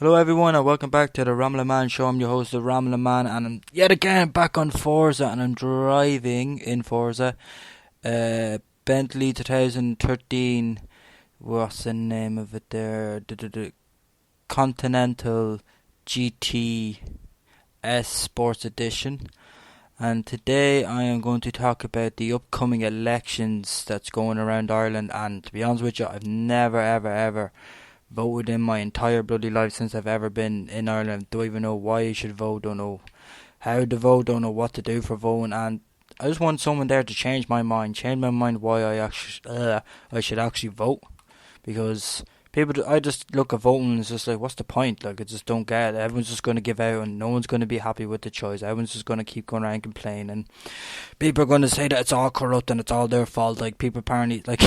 Hello everyone and welcome back to the Ramla Man Show. I'm your host, the Ramla Man, and I'm yet again back on Forza, and I'm driving in Forza. Bentley 2013, what's the name of it there? The Continental GT S Sports Edition. And today I am going to talk about the upcoming elections that's going around Ireland. And to be honest with you, I've never ever voted in my entire bloody life since I've ever been in Ireland. Don't even know why I should vote, don't know how to vote, don't know what to do for voting, and I just want someone there to change my mind why I should actually vote. Because I just look at voting and it's just like, what's the point? Like, I just don't get it. Everyone's just going to give out and no one's going to be happy with the choice. Everyone's just going to keep going around complaining. People are going to say that it's all corrupt and it's all their fault. Like, people apparently, like,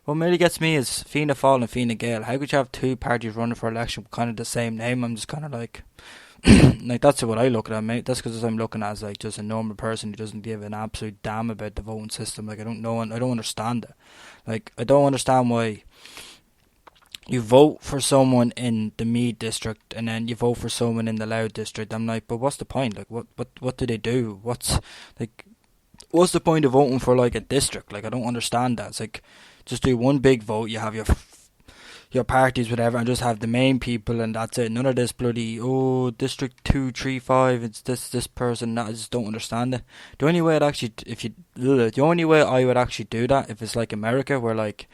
what really gets me is Fianna Fáil and Fine Gael. How could you have two parties running for election with kind of the same name? I'm just kind of like, like, that's what I look at, mate. That's because I'm looking at as like just a normal person who doesn't give an absolute damn about the voting system. Like, I don't know, and I don't understand it. Like, I don't understand why you vote for someone in the Meath district and then you vote for someone in the Louth district. I'm like, but what's the point? Like, what do they do? What's the point of voting for like a district? Like, I don't understand that. It's like, just do one big vote. You have your parties, whatever, and just have the main people, and that's it. None of this bloody District 235. It's this person. That I just don't understand it. The only way the only way I would actually do that if it's like America, where like,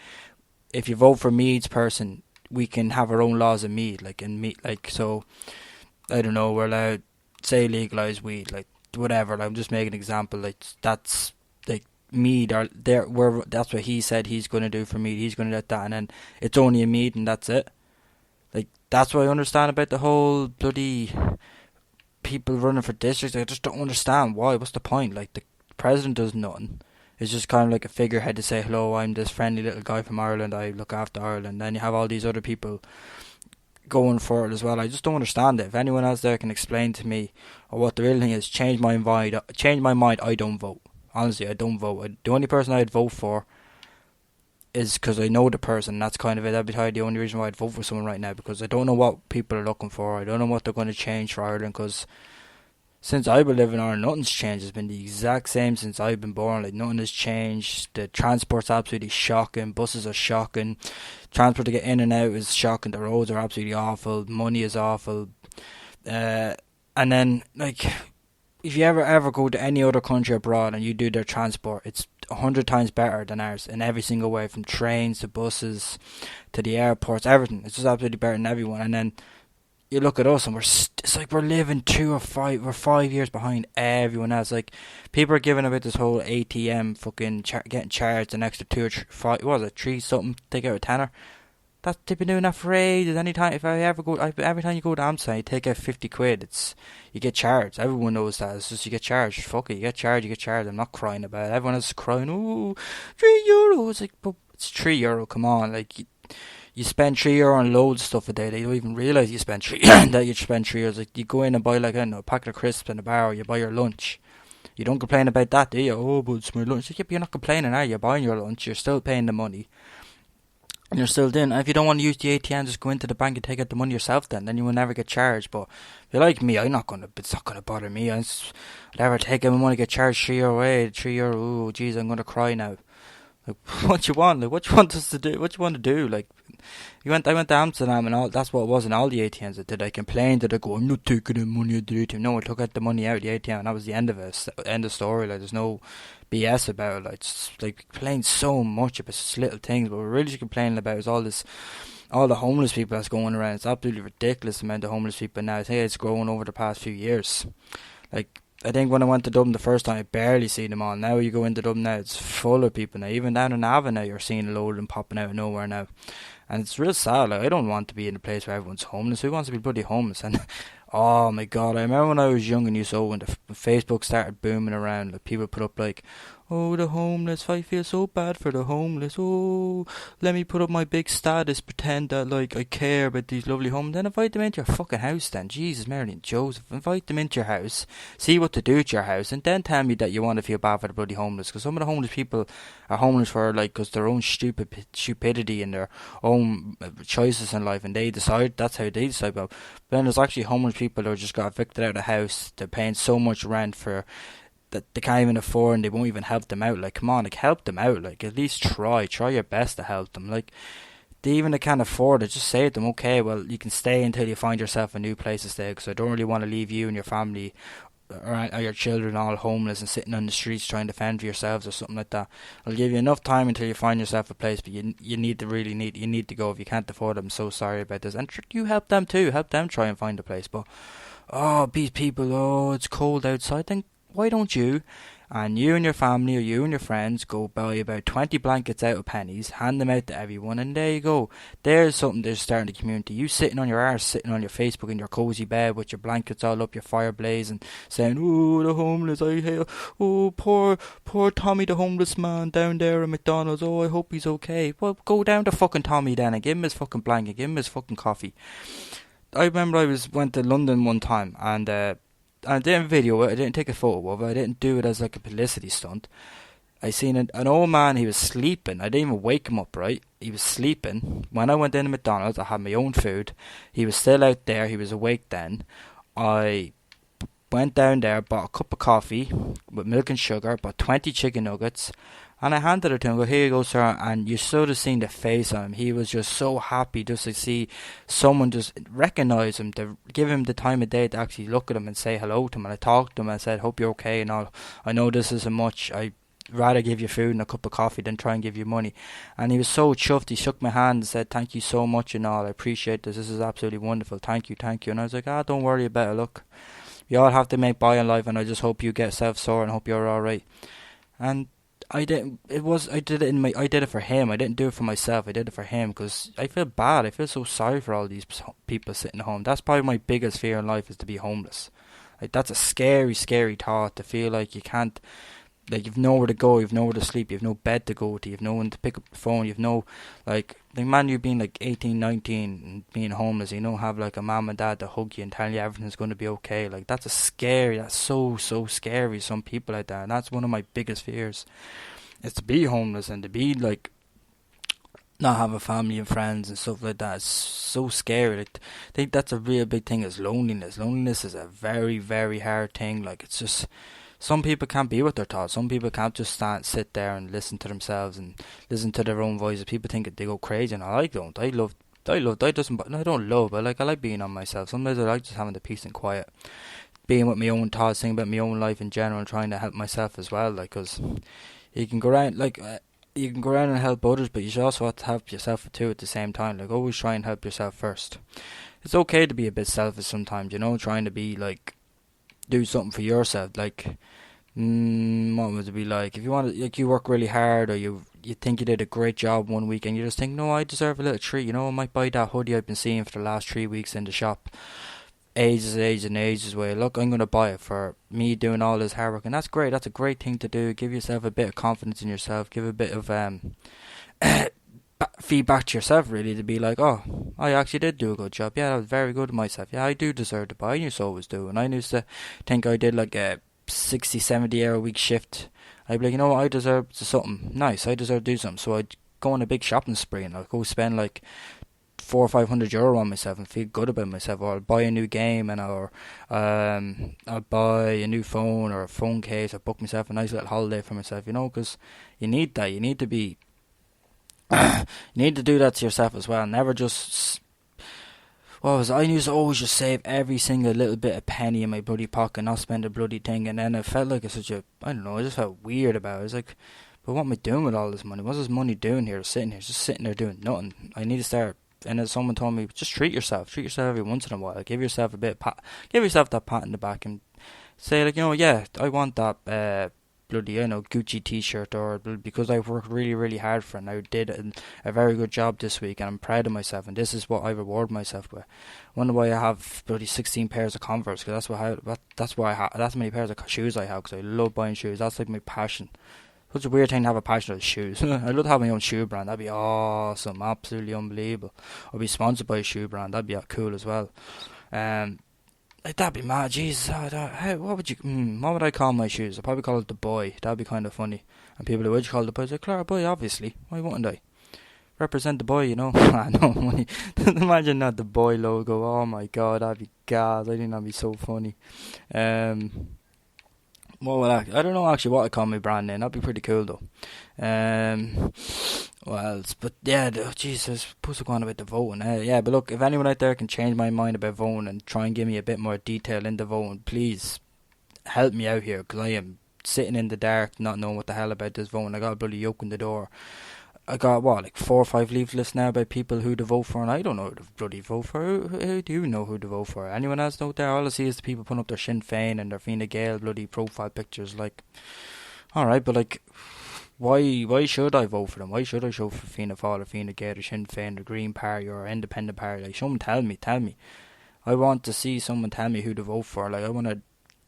if you vote for Meath's person, we can have our own laws in Meath, so I don't know, we're allowed, say, legalise weed, like, whatever. Like, I'm just making an example. Like, that's like Meath, or there, where that's what he said he's going to do for Meath. He's going to let that, and then it's only a Meath, and that's it. Like, that's what I understand about the whole bloody people running for districts. I just don't understand why. What's the point? Like, the president does nothing. It's just kind of like a figurehead to say, hello, I'm this friendly little guy from Ireland, I look after Ireland. Then you have all these other people going for it as well. I just don't understand it. If anyone else there can explain to me what the real thing is, change my mind, I don't vote. Honestly, I don't vote. The only person I'd vote for is because I know the person. That's kind of it. That'd be the only reason why I'd vote for someone right now, because I don't know what people are looking for. I don't know what they're going to change for Ireland, because since I've been living in Ireland, nothing's changed. It's been the exact same since I've been born. Like, nothing has changed. The transport's absolutely shocking. Buses are shocking. Transport to get in and out is shocking. The roads are absolutely awful. Money is awful. And then, like, if you ever go to any other country abroad and you do their transport, it's 100 times better than ours in every single way, from trains to buses to the airports, everything. It's just absolutely better than everyone. And then you look at us and it's like we're living 5 years behind everyone else. Like, people are giving about this whole ATM fucking getting charged an extra 2 or 5, what was it, 3 something, take out a tenner. They've been doing that for ages. Every time you go to Amsterdam, you take out 50 quid, you get charged. Everyone knows that. It's just, you get charged. Fuck it, you get charged. I'm not crying about it. Everyone else is crying, oh, €3. It's like, but it's €3, come on. Like, you spend €3 on loads of stuff a day that you don't even realise you spend €3. Like, you go in and buy, like, I don't know, a packet of crisps in a bar, or you buy your lunch. You don't complain about that, do you? Oh, but it's my lunch. Like, yeah, but you're not complaining, are you? You're buying your lunch, you're still paying the money, and you're still doing. And if you don't want to use the ATM, just go into the bank and take out the money yourself. Then you will never get charged. But if you're like me, it's not gonna bother me. Whatever, take out my money, get charged €3 away, €3. Oh, jeez, I'm gonna cry now. Like, what you want? Like, what you want us to do? What you want to do? Like, I went to Amsterdam and all. That's what it was in all the ATMs. Did I complain? Did I go, I'm not taking the money out the ATM? No, I took out the money out of the ATM, and that was the end of it. End of story. Like, there's no BS about it. Like, it's like complaining so much about such little things, but what we're really complaining about is all the homeless people that's going around. It's absolutely ridiculous the amount of homeless people now. I think it's grown over the past few years. Like, I think when I went to Dublin the first time, I barely seen them all. Now you go into Dublin now, it's full of people now. Even down in Avon now, you're seeing a load of them popping out of nowhere now. And it's real sad. Like, I don't want to be in a place where everyone's homeless. Who wants to be bloody homeless? And oh my god, I remember when I was young and when Facebook started booming around, like, people put up like, Oh, the homeless, I feel so bad for the homeless. Oh, let me put up my big status, pretend that, like, I care about these lovely homeless. Then invite them into your fucking house then. Jesus, Mary and Joseph. Invite them into your house, see what to do at your house, and then tell me that you want to feel bad for the bloody homeless. Because some of the homeless people are homeless for, like, because their own stupidity and their own choices in life, and they decide, that's how they decide about. But then there's actually homeless people who just got evicted out of the house. They're paying so much rent for that they can't even afford, and they won't even help them out. Like, come on, like, help them out. Like, at least try your best to help them. Like, they can't afford it, just say to them, okay, well, you can stay until you find yourself a new place to stay, because I don't really want to leave you and your family or your children all homeless and sitting on the streets trying to fend for yourselves or something like that. I'll give you enough time until you find yourself a place, but you need to go. If you can't afford it, I'm so sorry about this. And you help them too, help them try and find a place. But these people, it's cold outside, then why don't you and your family or you and your friends go buy about 20 blankets out of pennies, hand them out to everyone, and there you go. There's something to start in the community. You sitting on your arse, sitting on your Facebook in your cosy bed with your blankets all up, your fire blazing, saying, oh, the homeless, I hate, oh, poor Tommy the homeless man down there at McDonald's, oh, I hope he's okay. Well, go down to fucking Tommy then and give him his fucking blanket, give him his fucking coffee. I remember went to London one time, and I didn't video it, I didn't take a photo of it, I didn't do it as like a publicity stunt. I seen an old man, he was sleeping. I didn't even wake him up, right? He was sleeping. When I went into McDonald's, I had my own food. He was still out there, he was awake then. I went down there, bought a cup of coffee with milk and sugar, bought 20 chicken nuggets, and I handed it to him. I go, here you go, sir. And you should have seen the face on him. He was just so happy just to see someone just recognise him, to give him the time of day to actually look at him and say hello to him. And I talked to him and I said, hope you're okay and all. I know this isn't much. I'd rather give you food and a cup of coffee than try and give you money. And he was so chuffed. He shook my hand and said, thank you so much and all. I appreciate this. This is absolutely wonderful. Thank you. And I was like, don't worry about it. Look, we all have to make by in life, and I just hope you get self-sorted and hope you're alright. And I did it for him. I didn't do it for myself. I did it for him because I feel bad. I feel so sorry for all these people sitting at home. That's probably my biggest fear in life, is to be homeless. Like, that's a scary, scary thought, to feel like you can't, like, you've nowhere to go, you've nowhere to sleep, you've no bed to go to, you've no one to pick up the phone, you've no, like, the man, you being like 18, 19 and being homeless, you don't have like a mum and dad to hug you and tell you everything's going to be okay. Like, that's so scary, some people out there. And that's one of my biggest fears, is to be homeless and to be like, not have a family and friends and stuff like that. It's so scary. Like, I think that's a real big thing, is loneliness. Loneliness is a very, very hard thing. Like, it's just, some people can't be with their thoughts. Some people can't just sit there and listen to themselves and listen to their own voices. People think that they go crazy, and I don't. I don't love, but like, I like being on myself. Sometimes I like just having the peace and quiet, being with my own thoughts, thinking about my own life in general, and trying to help myself as well. Like, because you can go around, like, you can go around and help others, but you should also have to help yourself too at the same time. Like, always try and help yourself first. It's okay to be a bit selfish sometimes, trying to be like, do something for yourself. Like, what would it be like if you want to, like, you work really hard, or you think you did a great job one week, and you just think, no, I deserve a little treat. I might buy that hoodie I've been seeing for the last 3 weeks in the shop, ages away. Look, I'm going to buy it for me doing all this hard work. And that's great. That's a great thing to do. Give yourself a bit of confidence in yourself. Give a bit of feedback to yourself, really, to be like, oh, I actually did do a good job. Yeah, I was very good at myself. Yeah, I do deserve to buy. I used to always do. And I used to think I did like a 60, 70 hour a week shift. I'd be like, I deserve something nice. I deserve to do something. So I'd go on a big shopping spree, and I'd go spend like €400 or €500 on myself and feel good about myself. Or I'll buy a new game, or I'll buy a new phone or a phone case, or book myself a nice little holiday for myself, because you need that. You need to be you need to do that to yourself as well. Never just, I used to always just save every single little bit of penny in my bloody pocket, not spend a bloody thing. And then I felt like it's I just felt weird about it. I was like, but what am I doing with all this money? What's this money doing here? Just sitting there doing nothing. I need to start. And then someone told me, just treat yourself every once in a while. Give yourself give yourself that pat in the back, and say, like, yeah, I want that bloody, Gucci t-shirt, or because I've worked really, really hard for it, and I did a very good job this week, and I'm proud of myself, and this is what I reward myself with. I wonder why I have bloody 16 pairs of Converse, because that's many pairs of shoes I have, because I love buying shoes. That's like my passion. Such a weird thing to have a passion for shoes. I'd love to have my own shoe brand. That'd be awesome, absolutely unbelievable. Or be sponsored by a shoe brand. That'd be cool as well. Um, like that'd be mad. Jesus, what would I call my shoes? I'd probably call it the Boy. That'd be kind of funny. And people would call it the Boy. It's like, Clara Boy, obviously. Why wouldn't I? Represent the Boy, you know. I know money. Imagine that, the Boy logo. Oh my god, that'd be gas. I think that'd be so funny. What would I don't know actually what I call my brand name. That'd be pretty cool though. What else? But yeah, Jesus, supposed to go on about the voting. Yeah, but look, if anyone out there can change my mind about voting and try and give me a bit more detail into voting, please help me out here, because I am sitting in the dark, not knowing what the hell about this voting. I got a bloody yoke in the door. I got like 4 or 5 leaflets now about people who to vote for, and I don't know who to bloody vote for. Who do you know who to vote for? Anyone else out there? All I see is the people putting up their Sinn Féin and their Fine Gael bloody profile pictures. Like, alright, but like, why should I vote for them? Why should I show for Fianna Fáil or Fine Gael or Sinn Féin or Green Party or Independent Party? Like, someone tell me. I want to see someone tell me who to vote for. Like, I want to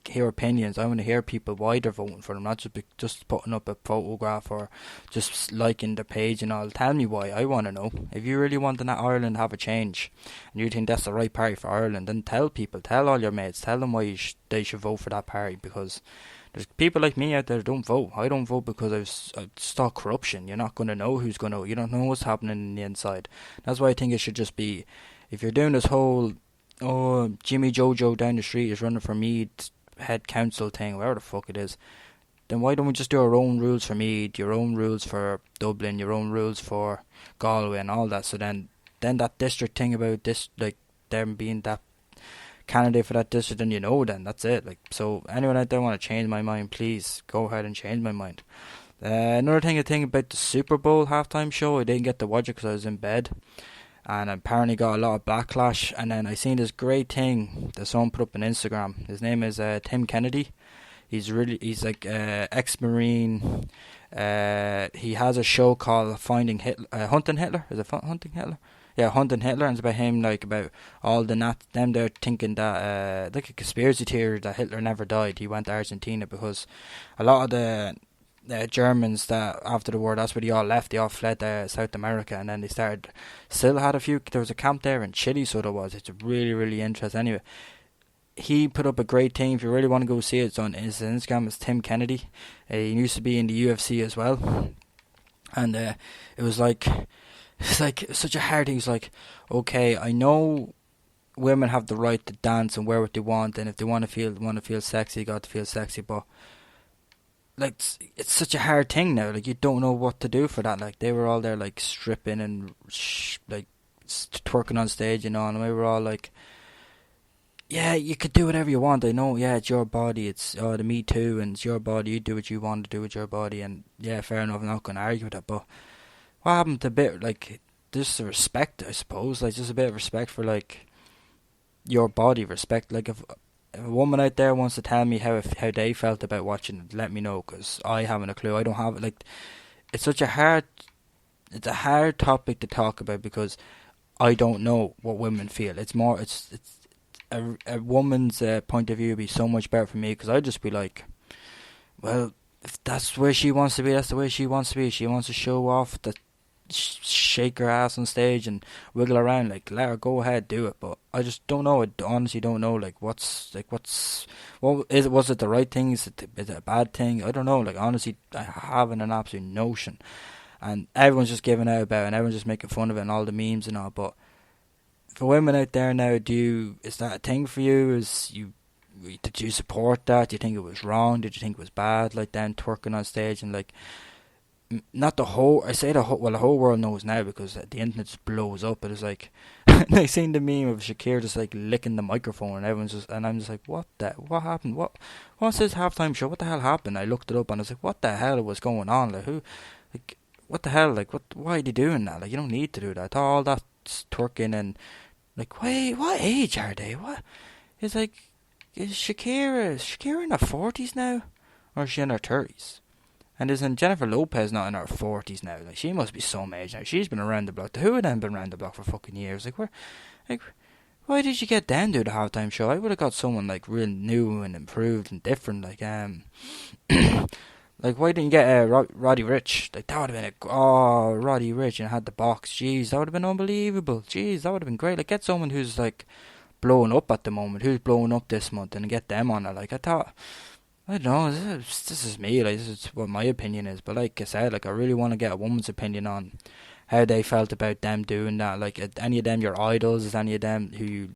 hear opinions. I want to hear people why they're voting for them, not just putting up a photograph or just liking their page and all. Tell me why. I want to know. If you really want that Ireland to have a change and you think that's the right party for Ireland, then tell all your mates, tell them why they should vote for that party, because there's people like me out there that don't vote. I don't vote because I've stopped corruption. You're not going to know who's going to. You don't know what's happening in the inside. That's why I think it should just be, if you're doing this whole, Jimmy Jojo down the street is running for Meath head council thing, whatever the fuck it is, then why don't we just do our own rules for Meath, your own rules for Dublin, your own rules for Galway and all that? So then that district thing about this, like them being that candidate for that district, and then that's it. Like, so anyone out there want to change my mind, please go ahead and change my mind. Another thing I think about the Super Bowl halftime show, I didn't get to watch it because I was in bed, and apparently got a lot of backlash. And then I seen this great thing that someone put up on Instagram. His name is Tim Kennedy. He's like ex-Marine. He has a show called Hunting Hitler. Is it Hunting Hitler? Yeah, Hunting Hitler. And it's about him, like about all them they're thinking that like a conspiracy theory that Hitler never died. He went to Argentina because a lot of the Germans that after the war, that's where they all left. They all fled to South America, and then they still had a few. There was a camp there in Chile, so there was. It's really, really interesting. Anyway, he put up a great thing. If you really want to go see it, it's on his Instagram. It's Tim Kennedy. He used to be in the UFC as well, and it was like such a hard thing. It's like, okay, I know women have the right to dance and wear what they want, and if they want to feel sexy, they got to feel sexy, but like, it's such a hard thing now. Like, you don't know what to do for that. Like, they were all there like stripping and like twerking on stage, and we were all like, yeah, you could do whatever you want. I know, yeah, it's your body. It's the Me Too, and it's your body. You do what you want to do with your body, and yeah, fair enough. I'm not going to argue with that. But what happened to just the respect? I suppose, like, just a bit of respect for like your body. Respect, like, if a woman out there wants to tell me how they felt about watching it, let me know, because I haven't a clue. I don't have it. Like, it's a hard topic to talk about, because I don't know what women feel. It's a woman's point of view would be so much better for me, because I'd just be like, well, if that's where she wants to be, that's the way she wants to be. She wants to show off, that shake her ass on stage and wiggle around, like, let her go ahead, do it. But I just don't know. I honestly don't know. Like, was it the right thing? Is it a bad thing? I don't know. Like, honestly, I haven't an absolute notion. And everyone's just giving out about it, and everyone's just making fun of it, and all the memes and all. But for women out there now, is that a thing for you? Did you support that? Do you think it was wrong? Did you think it was bad? Like, them twerking on stage and like, not the whole, the whole world knows now, because the internet just blows up. It is like, I seen the meme of Shakira just like licking the microphone, and I'm just like, what happened? What's this halftime show? What the hell happened? I looked it up, and I was like, what the hell was going on? Like, what the hell? Like, why are they doing that? Like, you don't need to do that. I thought all that twerking and like, wait, what age are they? What? It's like, is Shakira in her 40s now, or is she in her 30s? And isn't Jennifer Lopez not in her 40s now? Like, she must be some age now. She's been around the block. The Who of them been around the block for fucking years. Why did you get them to do the halftime show? I would have got someone like real new and improved and different. Like, Like, why didn't you get Roddy Rich? Like, that would have been Roddy Rich and had the box. Jeez, that would have been unbelievable. Jeez, that would have been great. Like, get someone who's like blowing up at the moment, who's blowing up this month, and get them on it. Like, I thought, I don't know. This is me. Like, this is what my opinion is. But like I said, like, I really want to get a woman's opinion on how they felt about them doing that. Like, any of them your idols? Is any of them who you